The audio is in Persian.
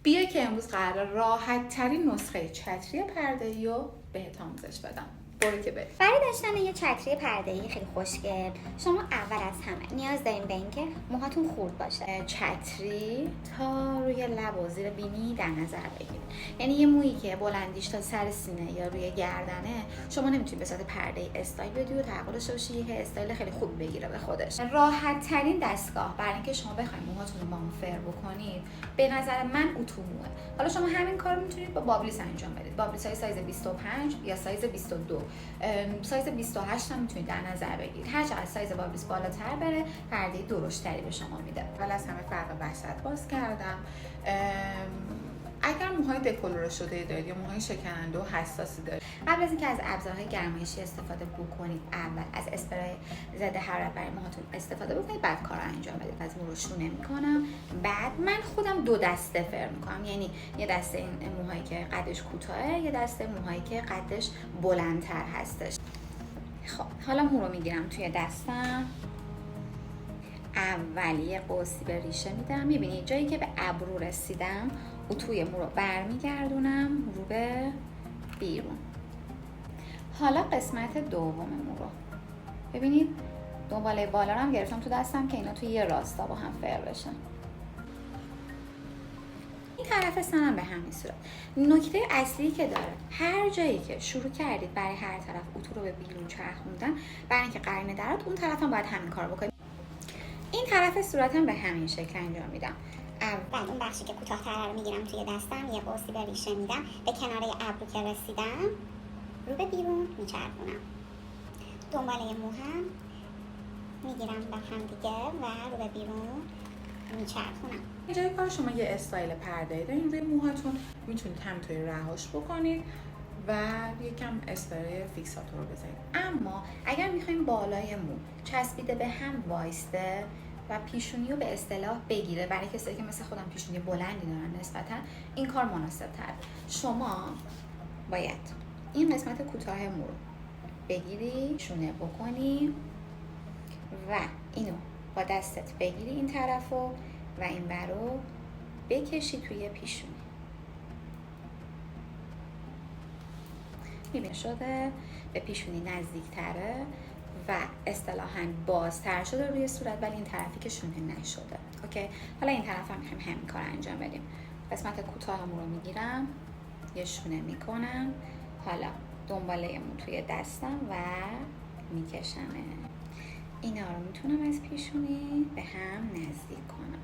بیا که امروز قرار راحت ترین نسخه چتری پرده‌ای رو بهت آموزش بدم. برو که بریم. برای داشتن یه چتری پرده‌ای خیلی خوشگل، شما اول از همه نیاز دارین به اینکه موهاتون خورد باشه. چتری تا روی لب و زیر بینی در نظر بگیرید. یعنی یه مویی که بلندیش تا سر سینه یا روی گردنه، شما نمیتونید به صورت پرده‌ای استایل بدی و توقع داشته باشی که استایل خیلی خوب بگیره به خودش. راحت ترین دستگاه برای اینکه شما بخواید موهاتون رو مامفر بکنید به نظر من اتو موه. حالا شما همین کار رو میتونید با بابلیس انجام بدید. بابلیس های سایز 25 یا سایز 22، سایز 28 هم میتونید در نظر بگیرید. هر چقدر سایز بابلیس بالاتر بره، پرده درشتری به شما میده. اول از همه فرق وسط باز کردم. اگر موهای دکولوره شده دارید یا موهای شکننده و حساسی دارید، قبل از اینکه از ابزارهای گرمایشی استفاده بکنید، اول از اسپری ضد حرارت برای موهاتون استفاده بکنید، بعد کار رو انجام بدید. از مو رو شونه میکنم، بعد من خودم دو دسته فر میکنم. یعنی یه دسته این موهایی که قدش کوتاهه، یه دسته موهایی که قدش بلندتر هستش. خب حالا مو رو میگیرم توی دستم. اول یه قوسی به ریشه میدم. میبینید جایی که به ابرو رسیدم اتوی مو رو برمیگردونم رو به بیرون. حالا قسمت دوم مو رو ببینید، دنباله بالا رو هم گرفتم تو دستم که اینا توی یه راستا با هم فر بشن. این طرف سنم به همین صورت. نکته اصلی که داره، هر جایی که شروع کردید برای هر طرف اتو رو به بیرون چرخوندن، برای اینکه قرینه درات، اون طرف هم باید همین کار بکنید. این طرف صورتم به همین شکل انجام میدم. بعد اون بخشی که کوتاه‌تر رو میگیرم توی دستم، یه قوسی به ریشه میدم، به کناره ابرو که رسیدم رو به بیرون میچرخونم. دنباله موهم میگیرم به هم دیگه و رو به بیرون میچرخونم. اینجای کار شما یه استایل پرده‌ای دارین روی موهاتون، میتونید همینطوری رهاش بکنید و یکم استایل فیکساتور رو بزنید. اما اگر میخوایم بالای مو چسبیده به هم وایسته و پیشونی رو به اصطلاح بگیره، برای کسایی که مثل خودم پیشونی بلندی دارن نسبتا، این کار مناسب تر. شما باید این قسمت کوتاه مو رو بگیری، شونه بکنی و اینو با دستت بگیری این طرفو و این برو بکشی توی پیشونی. میبینی شده به پیشونی نزدیک تره و اصطلاحاً بازتر شده روی صورت، ولی این طرفی که شونه نشده. اوکی، حالا این طرف هم میخوایم همین کار انجام بدیم. قسمت کوتاهمون رو میگیرم، یه شونه میکنم، حالا دنباله مو توی دستم و میکشمه. اینا رو میتونم از پیشونی به هم نزدیک کنم.